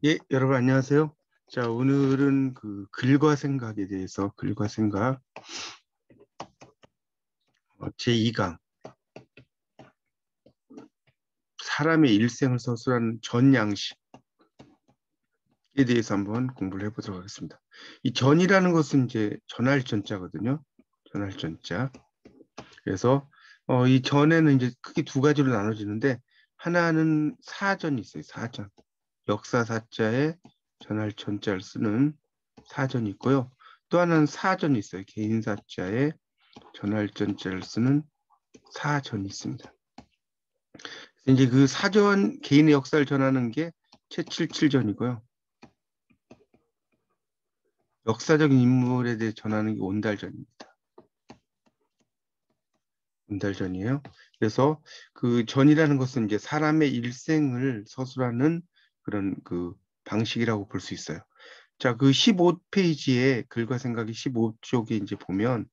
예, 여러분 안녕하세요. 자, 오늘은 글과 생각에 대해서 글과 생각 제2강 사람의 일생을 서술하는 전양식에 대해서 한번 공부를 해보도록 하겠습니다. 이 전이라는 것은 이제 전할 전자거든요. 전할 전자. 그래서 이 전에는 이제 크게 두 가지로 나눠지는데 하나는 사전이 있어요. 사전. 역사사자에 전할 전자를 쓰는 사전이 있고요. 또 하나는 사전이 있어요. 개인사자에 전할 전자를 쓰는 사전이 있습니다. 이제 그 사전 개인의 역사를 전하는 게 채칠칠전이고요. 역사적인 인물에 대해 전하는 게 온달전입니다. 온달전이에요. 그래서 그 전이라는 것은 이제 사람의 일생을 서술하는 그런 그 방식이라고 볼 수 있어요. 자, 그 15페이지에 글과 생각이 15쪽에 이제 보면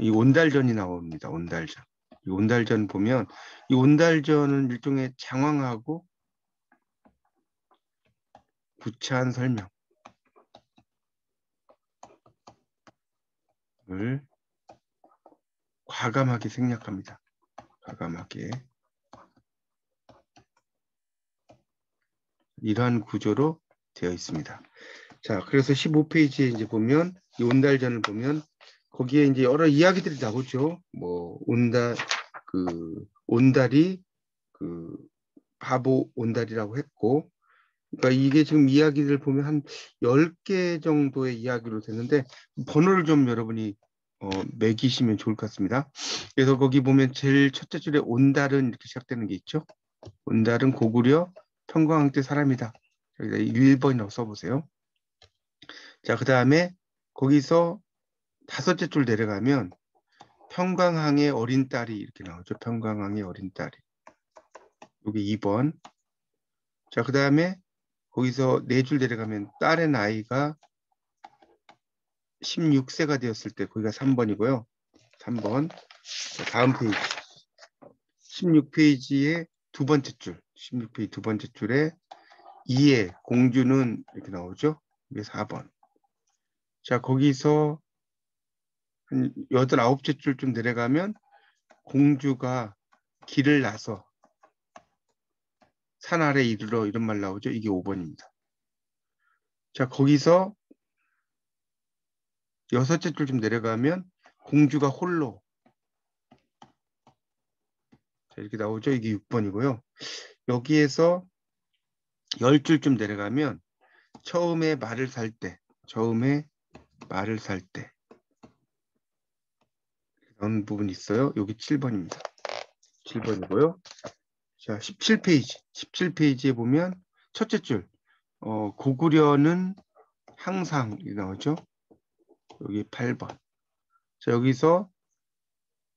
이 온달전이 나옵니다. 온달전. 이 온달전 보면 이 온달전은 일종의 장황하고 구차한 설명을 과감하게 생략합니다. 과감하게. 이러한 구조로 되어 있습니다. 자, 그래서 15페이지에 이제 보면 이 온달전을 보면 거기에 이제 여러 이야기들이 나오죠. 뭐 온달이 그 바보 온달이라고 했고, 그러니까 이게 지금 이야기를 보면 한 10개 정도의 이야기로 되는데 번호를 좀 여러분이 매기시면 좋을 것 같습니다. 그래서 거기 보면 제일 첫째 줄에 온달은 이렇게 시작되는 게 있죠. 온달은 고구려 평광왕 때 사람이다. 여기다 1번이라고 써보세요. 자, 그 다음에 거기서 다섯째 줄 내려가면 평광왕의 어린 딸이 이렇게 나오죠. 평광왕의 어린 딸이. 여기 2번. 자, 그 다음에 거기서 네 줄 내려가면 딸의 나이가 16세가 되었을 때 거기가 3번이고요. 3번. 자, 다음 페이지. 16페이지의 두 번째 줄. 16페이지 두 번째 줄에 2의 공주는 이렇게 나오죠. 이게 4번. 자, 거기서 한 8, 9째 줄쯤 내려가면 공주가 길을 나서 산 아래 이르러 이런 말 나오죠. 이게 5번입니다. 자, 거기서 6째 줄쯤 내려가면 공주가 홀로 자, 이렇게 나오죠. 이게 6번이고요. 여기에서 10줄쯤 내려가면 처음에 말을 살 때 그런 부분이 있어요. 여기 7번입니다. 7번이고요. 자, 17페이지에 보면 첫째 줄 고구려는 항상 나오죠. 여기 8번. 자, 여기서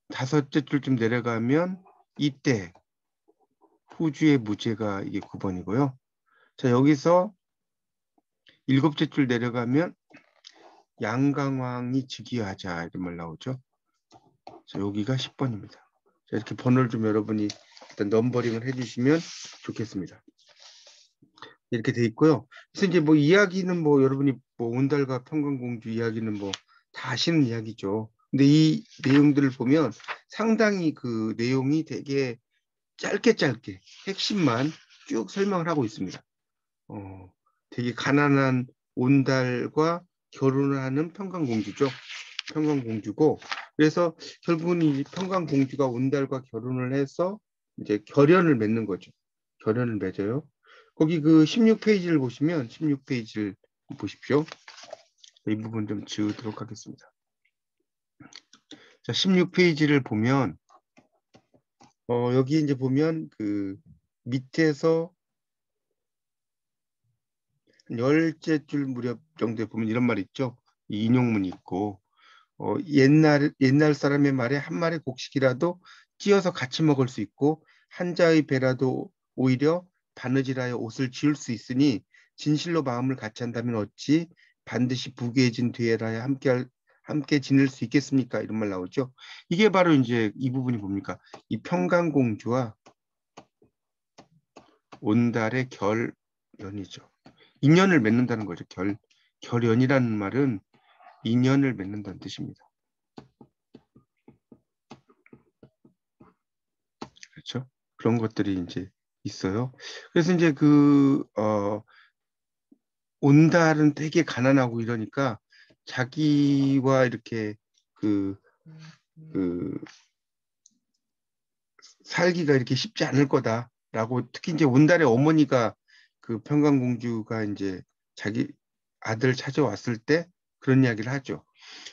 다섯째 줄쯤 내려가면 이때 후주의 무죄가 이게 9번이고요. 자, 여기서 일곱째 줄 내려가면 양강왕이 즉위하자 이런 말 나오죠. 자, 여기가 10번입니다. 자, 이렇게 번호를 좀 여러분이 일단 넘버링을 해주시면 좋겠습니다. 이렇게 돼 있고요. 그래서 이제 뭐 이야기는 뭐 여러분이 뭐 온달과 평강공주 이야기는 뭐 다 아시는 이야기죠. 근데 이 내용들을 보면 상당히 그 내용이 되게 짧게 핵심만 쭉 설명을 하고 있습니다. 되게 가난한 온달과 결혼을 하는 평강공주죠. 평강공주고 그래서 결국은 이 평강공주가 온달과 결혼을 해서 이제 결연을 맺는 거죠. 결연을 맺어요. 거기 그 16페이지를 보시면 16페이지를 보십시오. 이 부분 좀 지우도록 하겠습니다. 자, 16페이지를 보면 여기 이제 보면 그 밑에서 10째 줄 무렵 정도에 보면 이런 말이 있죠. 이 인용문이 있고 옛날 사람의 말에 한 마리 곡식이라도 찧어서 같이 먹을 수 있고 한자의 배라도 오히려 바느질하여 옷을 지을 수 있으니 진실로 마음을 같이 한다면 어찌 반드시 부귀해진 뒤에라야 함께 지낼 수 있겠습니까? 이런 말 나오죠. 이게 바로 이제 이 부분이 뭡니까? 이 평강공주와 온달의 결연이죠. 인연을 맺는다는 거죠. 결연이라는 말은 인연을 맺는다는 뜻입니다. 그렇죠? 그런 것들이 이제 있어요. 그래서 이제 온달은 되게 가난하고 이러니까 자기와 이렇게 그, 그 살기가 이렇게 쉽지 않을 거다라고 특히 이제 온달의 어머니가 그 평강공주가 이제 자기 아들 찾아왔을 때 그런 이야기를 하죠.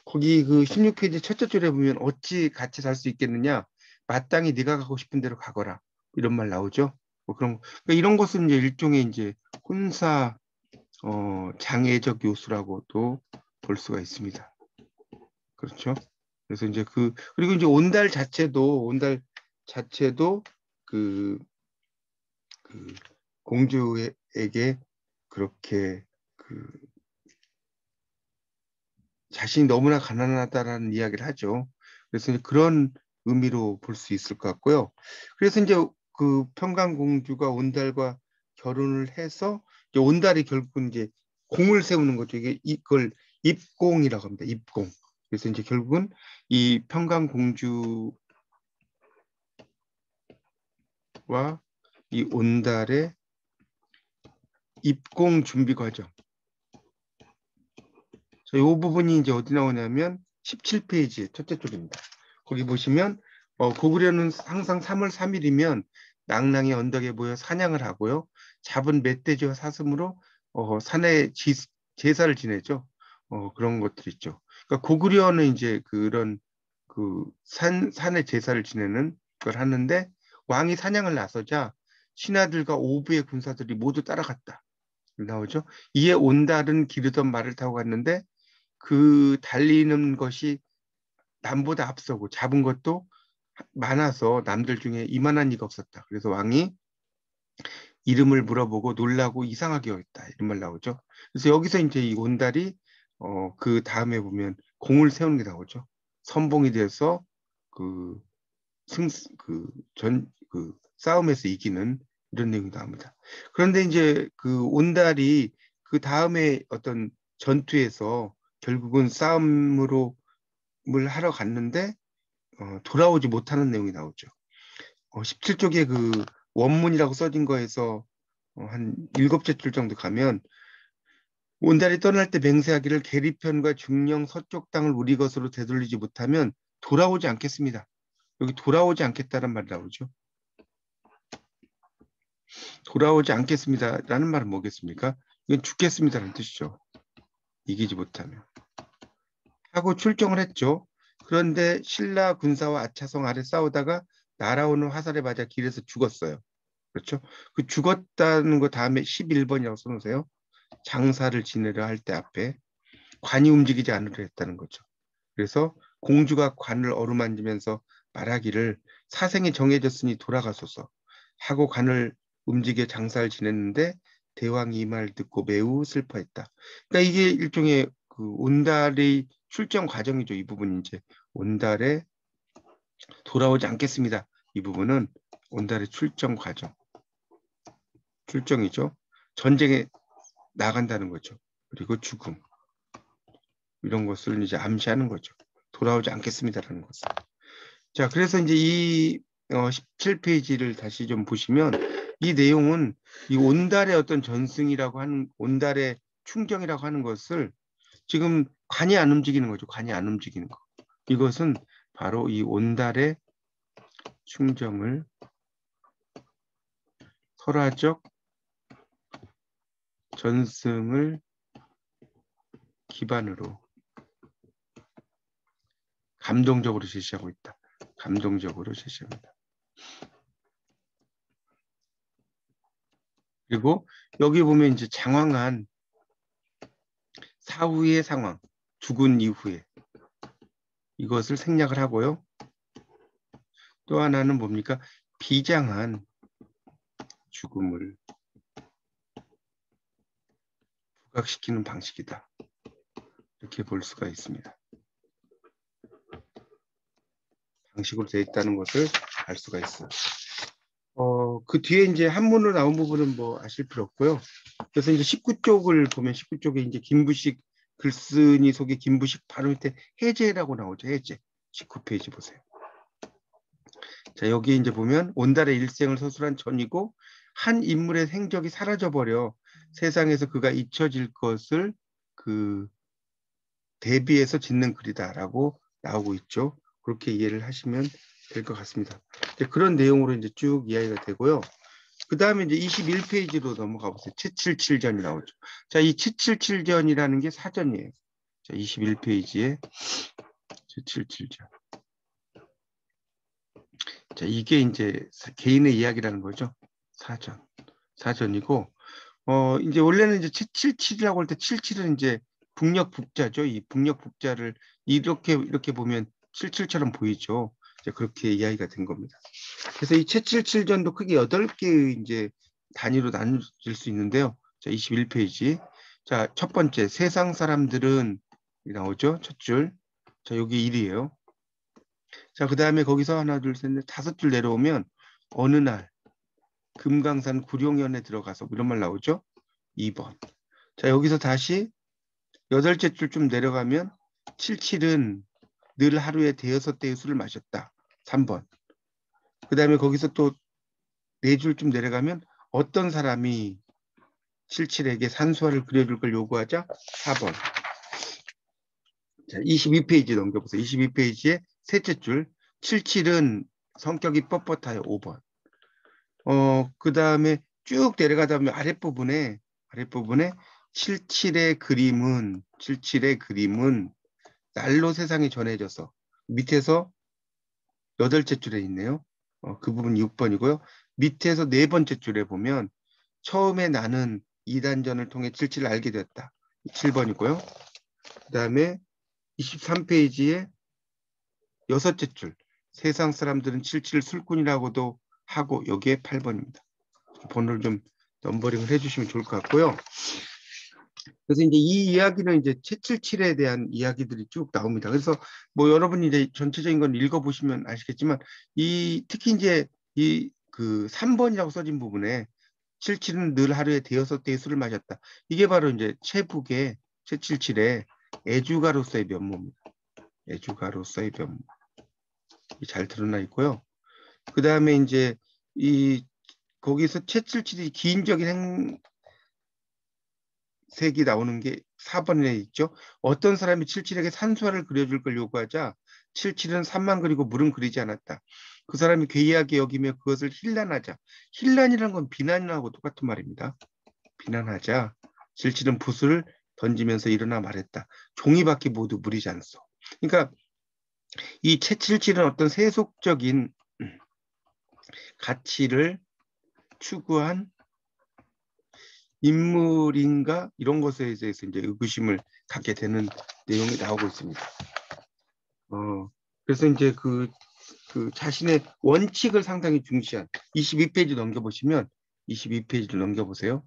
거기 그 16페이지 첫째 줄에 보면 어찌 같이 살 수 있겠느냐? 마땅히 네가 가고 싶은 대로 가거라. 이런 말 나오죠. 뭐 그러니까 이런 것은 이제 일종의 이제 혼사 장애적 요소라고도 볼 수가 있습니다. 그렇죠? 그래서 이제 그리고 이제 온달 자체도 그, 그 공주에게 그렇게 그 자신이 너무나 가난하다라는 이야기를 하죠. 그래서 이제 그런 의미로 볼 수 있을 것 같고요. 그래서 이제 그 평강공주가 온달과 결혼을 해서 이제 온달이 결국은 이제 공을 세우는 거죠. 이걸 입공이라고 합니다. 입공. 그래서 이제 결국은 이 평강공주와 이 온달의 입공 준비 과정. 이 부분이 이제 어디 나오냐면 17페이지 첫째 줄입니다. 거기 보시면 고구려는 항상 3월 3일이면 낭낭이 언덕에 모여 사냥을 하고요. 잡은 멧돼지와 사슴으로 산에 제사를 지내죠. 그런 것들 있죠. 그러니까 고구려는 이제 그런 산에 제사를 지내는 걸 하는데 왕이 사냥을 나서자 신하들과 오부의 군사들이 모두 따라갔다. 나오죠. 이에 온달은 기르던 말을 타고 갔는데 그 달리는 것이 남보다 앞서고 잡은 것도 많아서 남들 중에 이만한 이가 없었다. 그래서 왕이 이름을 물어보고 놀라고 이상하게 여겼다. 이런 말 나오죠. 그래서 여기서 이제 이 온달이 그 다음에 보면 공을 세우는 게 나오죠. 선봉이 돼서 그 싸움에서 이기는 이런 내용이 나옵니다. 그런데 이제 그 온달이 그 다음에 어떤 전투에서 결국은 싸움을 하러 갔는데 돌아오지 못하는 내용이 나오죠. 17쪽에 그 원문이라고 써진 거에서 한 7째 줄 정도 가면 온달이 떠날 때 맹세하기를 계리편과 중령 서쪽 땅을 우리 것으로 되돌리지 못하면 돌아오지 않겠습니다. 여기 돌아오지 않겠다는 말이 나오죠. 돌아오지 않겠습니다라는 말은 뭐겠습니까? 이건 죽겠습니다라는 뜻이죠. 이기지 못하면. 하고 출정을 했죠. 그런데 신라 군사와 아차성 아래 싸우다가 날아오는 화살에 맞아 길에서 죽었어요. 그렇죠? 그 죽었다는 거 다음에 11번이라고 써놓으세요. 장사를 지내려 할 때 앞에 관이 움직이지 않으려 했다는 거죠. 그래서 공주가 관을 어루만지면서 말하기를 사생이 정해졌으니 돌아가소서 하고 관을 움직여 장사를 지냈는데 대왕이 이 말 듣고 매우 슬퍼했다. 그러니까 이게 일종의 그 온달의 출정 과정이죠. 이 부분이 이제 온달에 돌아오지 않겠습니다. 이 부분은 온달의 출정 과정, 출정이죠. 전쟁에 나간다는 거죠. 그리고 죽음 이런 것을 이제 암시하는 거죠. 돌아오지 않겠습니다라는 것을. 자, 그래서 이제 이 17페이지를 다시 좀 보시면 이 내용은 이 온달의 어떤 전승이라고 하는 온달의 충정이라고 하는 것을 지금 관이 안 움직이는 거죠. 관이 안 움직이는 거. 이것은 바로 이 온달의 충정을 설화적 전승을 기반으로 감동적으로 제시하고 있다. 감동적으로 제시합니다. 그리고 여기 보면 이제 장황한 사후의 상황, 죽은 이후에 이것을 생략을 하고요. 또 하나는 뭡니까? 비장한 죽음을 부각시키는 방식이다. 이렇게 볼 수가 있습니다. 방식으로 되어 있다는 것을 알 수가 있어요. 그 뒤에 이제 한문으로 나온 부분은 뭐 아실 필요 없고요. 그래서 이제 19쪽을 보면 19쪽에 이제 김부식 글쓴이 속에 김부식 바로 밑에 해제라고 나오죠. 해제. 19페이지 보세요. 자, 여기 이제 보면 온달의 일생을 서술한 전이고 한 인물의 행적이 사라져버려 세상에서 그가 잊혀질 것을 그 대비해서 짓는 글이다라고 나오고 있죠. 그렇게 이해를 하시면 될 것 같습니다. 그런 내용으로 이제 쭉 이야기가 되고요. 그 다음에 이제 21페이지로 넘어가 보세요. 777전이 나오죠. 자, 이 777전이라는 게 사전이에요. 자, 21페이지에 777전. 자, 이게 이제 개인의 이야기라는 거죠. 사전. 사전이고, 이제 원래는 이제 777이라고 할 때 77은 이제 북녘 북자죠. 이 북녘 북자를 이렇게 보면 77처럼 보이죠. 이제 그렇게 이야기가 된 겁니다. 그래서 이 777전도 크게 8개 이제 단위로 나눠질 수 있는데요. 자, 21페이지. 자, 첫 번째, 세상 사람들은 나오죠. 첫 줄. 자, 여기 1이에요. 자, 그 다음에 거기서 하나, 둘, 셋, 넷, 5줄 내려오면 어느 날 금강산 구룡현에 들어가서 이런 말 나오죠. 2번. 자, 여기서 다시 8째 줄 좀 내려가면 77은 늘 하루에 대여섯 대의 술을 마셨다. 3번. 그 다음에 거기서 또 4줄 좀 내려가면 어떤 사람이 77에게 산수화를 그려줄 걸 요구하자. 4번. 자, 22페이지 넘겨보세요. 22페이지에 셋째 줄. 77은 성격이 뻣뻣하여. 5번. 그 다음에 쭉 내려가다 보면 아랫부분에 77의 그림은 날로 세상에 전해져서 밑에서 8째 줄에 있네요. 그 부분 6번이고요. 밑에서 4번째 줄에 보면 처음에 나는 이단전을 통해 77을 알게 되었다. 7번이고요. 그 다음에 23페이지에 6째 줄. 세상 사람들은 77을 술꾼이라고도 하고 여기에 8번입니다. 번호를 좀 넘버링을 해주시면 좋을 것 같고요. 그래서 이제 이 이야기는 이제 777에 대한 이야기들이 쭉 나옵니다. 그래서 뭐 여러분이 이제 전체적인 건 읽어보시면 아시겠지만 특히 이제 그 3번이라고 써진 부분에 77은 늘 하루에 대여섯 대의 술을 마셨다. 이게 바로 이제 최북의 777의 애주가로서의 면모입니다. 애주가로서의 면모. 잘 드러나 있고요. 그 다음에 이제 거기서 777이 기인적인 색이 나오는 게 4번에 있죠. 어떤 사람이 77에게 산수화를 그려줄 걸 요구하자 77은 산만 그리고 물은 그리지 않았다. 그 사람이 괴이하게 여기며 그것을 힐난하자. 힐난이라는 건 비난하고 똑같은 말입니다. 비난하자 77은 붓을 던지면서 일어나 말했다. 종이밖에 모두 무리지 않소. 그러니까 이 777은 어떤 세속적인 가치를 추구한 인물인가 이런 것에 대해서 이제 의구심을 갖게 되는 내용이 나오고 있습니다. 그래서 이제 그 자신의 원칙을 상당히 중시한 22페이지 넘겨보시면 22페이지를 넘겨보세요.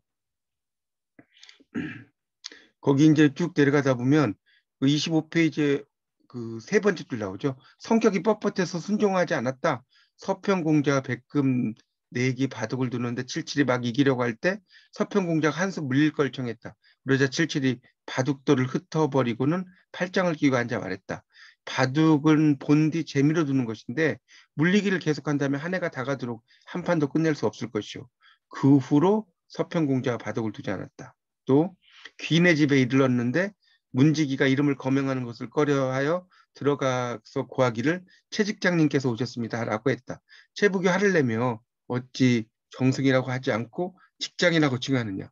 거기 이제 쭉 내려가다 보면 그 25페이지에 그 3번째 줄 나오죠. 성격이 뻣뻣해서 순종하지 않았다. 서평공자가 백금 내기 바둑을 두는데 77이 막 이기려고 할 때 서평공자가 한 수 물릴 걸 청했다. 그러자 77이 바둑돌을 흩어버리고는 팔짱을 끼고 앉아 말했다. 바둑은 본디 재미로 두는 것인데 물리기를 계속한다면 한 해가 다가도록 한 판도 끝낼 수 없을 것이오. 그 후로 서평공자가 바둑을 두지 않았다. 또 귀인의 집에 이르렀는데 문지기가 이름을 거명하는 것을 꺼려하여 들어가서 고하기를 최직장님께서 오셨습니다. 라고 했다. 최북이 화를 내며 어찌 정승이라고 하지 않고 직장이라고 칭하느냐.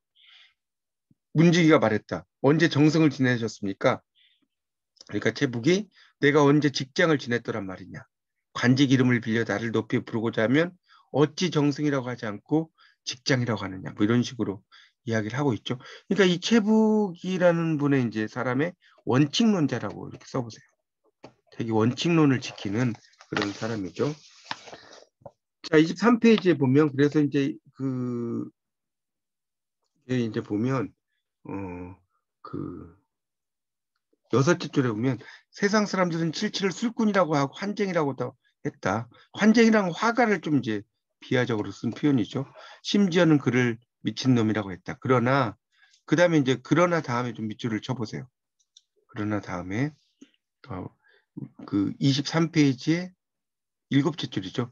문지기가 말했다. 언제 정승을 지내셨습니까? 그러니까 최북이 내가 언제 직장을 지냈더란 말이냐. 관직 이름을 빌려 나를 높이 부르고자 하면 어찌 정승이라고 하지 않고 직장이라고 하느냐. 뭐 이런 식으로 이야기를 하고 있죠. 그러니까 이 최북이라는 분의 이제 사람의 원칙론자라고 이렇게 써보세요. 되게 원칙론을 지키는 그런 사람이죠. 자, 23페이지에 보면 그래서 이제 이제 보면 그 6째 줄에 보면 세상 사람들은 77을 술꾼이라고 하고 환쟁이라고도 했다. 환쟁이랑 화가를 좀 이제 비하적으로 쓴 표현이죠. 심지어는 그를 미친놈이라고 했다. 그러나 그 다음에 이제 그러나 다음에 좀 밑줄을 쳐보세요. 그러나 다음에 그 23페이지에 7째 줄이죠.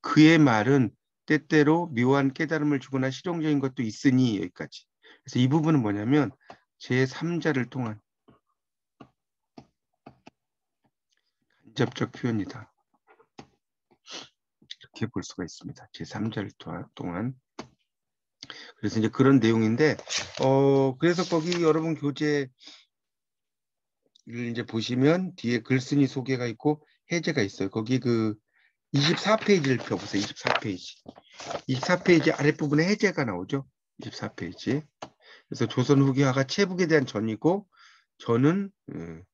그의 말은 때때로 묘한 깨달음을 주거나 실용적인 것도 있으니 여기까지. 그래서 이 부분은 뭐냐면 제3자를 통한 간접적 표현이다. 이렇게 볼 수가 있습니다. 제3자를 통한. 그래서 이제 그런 내용인데, 그래서 거기 여러분 교재를 이제 보시면 뒤에 글쓴이 소개가 있고 해제가 있어요. 거기 그 24페이지를 펴보세요. 24페이지. 24페이지 아랫부분에 해제가 나오죠. 24페이지. 그래서 조선 후기화가 체북에 대한 전이고 저는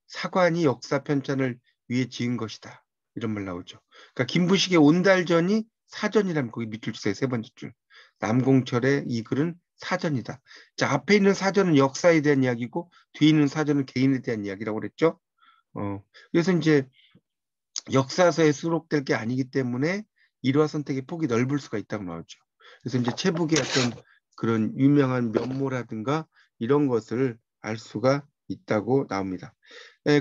사관이 역사 편찬을 위해 지은 것이다. 이런 말 나오죠. 그러니까 김부식의 온달전이 사전이라면 거기 밑줄 주세요. 세 번째 줄. 남공철의 이 글은 사전이다. 자, 앞에 있는 사전은 역사에 대한 이야기고 뒤에 있는 사전은 개인에 대한 이야기라고 그랬죠. 그래서 이제 역사서에 수록될 게 아니기 때문에 일화 선택의 폭이 넓을 수가 있다고 나오죠. 그래서 이제 체북의 어떤 그런 유명한 면모라든가 이런 것을 알 수가 있다고 나옵니다.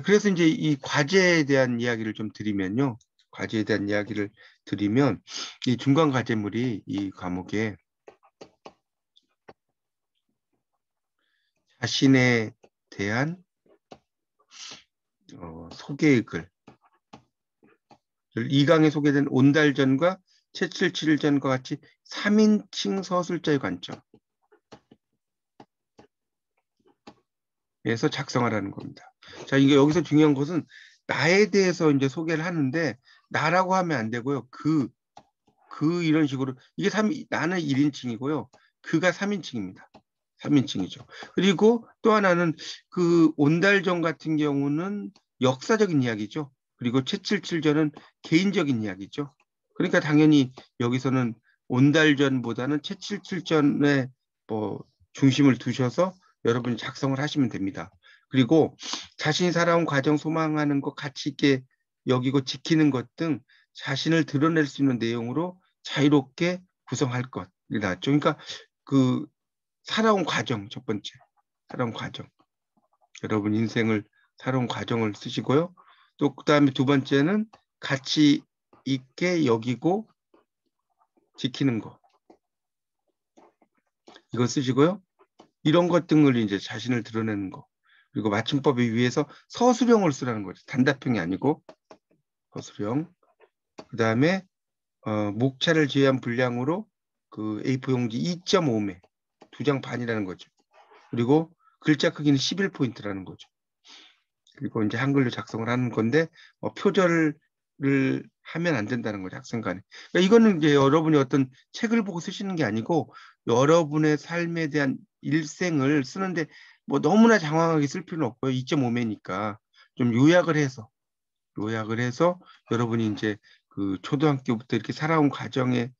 그래서 이제 이 과제에 대한 이야기를 좀 드리면요. 과제에 대한 이야기를 드리면 이 중간 과제물이 이 과목에 자신에 대한 소개의 글, 2강에 소개된 온달전과 채칠칠전과 같이 3인칭 서술자의 관점에서 작성하라는 겁니다. 자, 이게 여기서 중요한 것은 나에 대해서 이제 소개를 하는데 나라고 하면 안 되고요. 그 이런 식으로 이게 나는 1인칭이고요. 그가 3인칭입니다. 3인칭이죠. 그리고 또 하나는 그 온달전 같은 경우는 역사적인 이야기죠. 그리고 채칠칠전은 개인적인 이야기죠. 그러니까 당연히 여기서는 온달전보다는 채칠칠전에 뭐 중심을 두셔서 여러분이 작성을 하시면 됩니다. 그리고 자신이 살아온 과정 소망하는 것 가치 있게 여기고 지키는 것 등 자신을 드러낼 수 있는 내용으로 자유롭게 구성할 것이 나왔죠. 그러니까 그 살아온 과정, 첫 번째 살아온 과정. 여러분 인생을 살아온 과정을 쓰시고요. 또 그다음에 두 번째는 가치 있게 여기고 지키는 거. 이거 쓰시고요. 이런 것 등을 이제 자신을 드러내는 거. 그리고 맞춤법에 의해서 서술형을 쓰라는 거죠. 단답형이 아니고 서술형. 그다음에 목차를 제외한 분량으로 그 A4 용지 2.5매 2장 반이라는 거죠. 그리고 글자 크기는 11포인트라는 거죠. 그리고 이제 한글로 작성을 하는 건데 표절을 하면 안 된다는 거죠. 학생간에. 그러니까 이거는 이제 여러분이 어떤 책을 보고 쓰시는 게 아니고 여러분의 삶에 대한 일생을 쓰는데 뭐 너무나 장황하게 쓸 필요는 없고요. 2.5매니까 좀 요약을 해서 여러분이 이제 그 초등학교부터 이렇게 살아온 과정에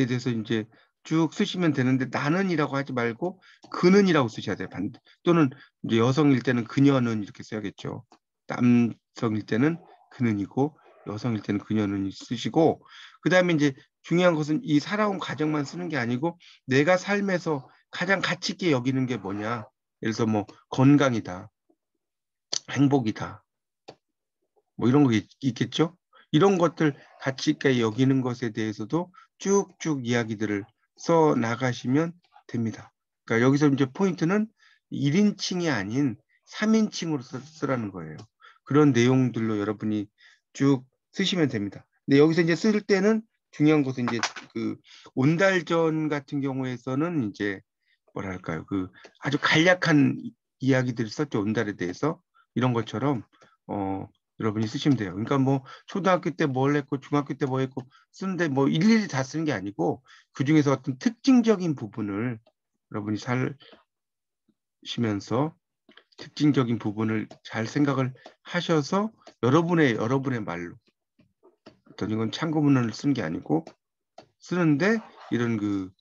대해서 이제 쭉 쓰시면 되는데 나는이라고 하지 말고 그는이라고 쓰셔야 돼요. 또는 이제 여성일 때는 그녀는 이렇게 써야겠죠. 남성일 때는 그는이고 여성일 때는 그녀는 쓰시고 그다음에 이제 중요한 것은 이 살아온 과정만 쓰는 게 아니고 내가 삶에서 가장 가치 있게 여기는 게 뭐냐. 예를 들어서 뭐 건강이다. 행복이다. 뭐 이런 거 있겠죠? 이런 것들 가치 있게 여기는 것에 대해서도 쭉쭉 이야기들을 써 나가시면 됩니다. 그러니까 여기서 이제 포인트는 1인칭이 아닌 3인칭으로 쓰라는 거예요. 그런 내용들로 여러분이 쭉 쓰시면 됩니다. 근데 여기서 이제 쓸 때는 중요한 것은 이제 그 온달전 같은 경우에서는 이제 뭐랄까요? 그 아주 간략한 이야기들을 썼죠. 온달에 대해서. 이런 것처럼 여러분이 쓰시면 돼요. 그러니까 뭐 초등학교 때 뭘 했고 중학교 때 뭐 했고 쓰는데 뭐 일일이 다 쓰는 게 아니고 그중에서 어떤 특징적인 부분을 여러분이 살시면서 특징적인 부분을 잘 생각을 하셔서 여러분의 말로 어떤 이건 참고문헌을 쓰는 게 아니고 쓰는데 이런 그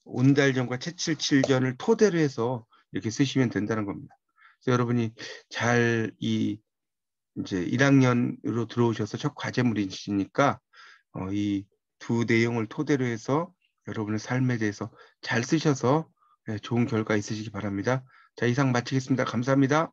온달전과 채칠칠전을 토대로 해서 이렇게 쓰시면 된다는 겁니다. 그래서 여러분이 잘 이제 1학년으로 들어오셔서 첫 과제물이시니까 이 두 내용을 토대로 해서 여러분의 삶에 대해서 잘 쓰셔서 좋은 결과 있으시기 바랍니다. 자, 이상 마치겠습니다. 감사합니다.